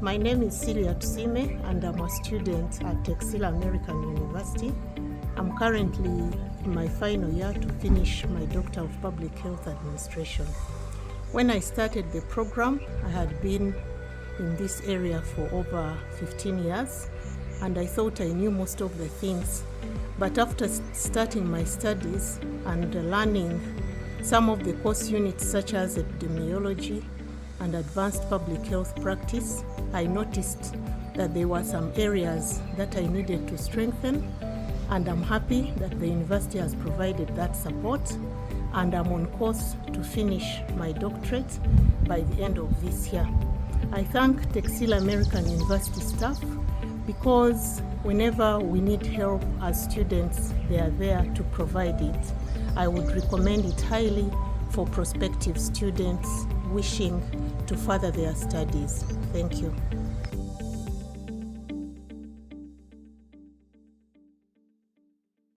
My name is Celia Tusiime and I'm a student at Texila American University. I'm currently in my final year to finish my Doctor of Public Health Administration. When I started the program, I had been in this area for over 15 years and I thought I knew most of the things. But after starting my studies and learning some of the course units such as epidemiology and advanced public health practice, I noticed that there were some areas that I needed to strengthen, and I'm happy that the university has provided that support, and I'm on course to finish my doctorate by the end of this year. I thank Texila American University staff because whenever we need help as students, they are there to provide it. I would recommend it highly for prospective students wishing to further their studies. Thank you.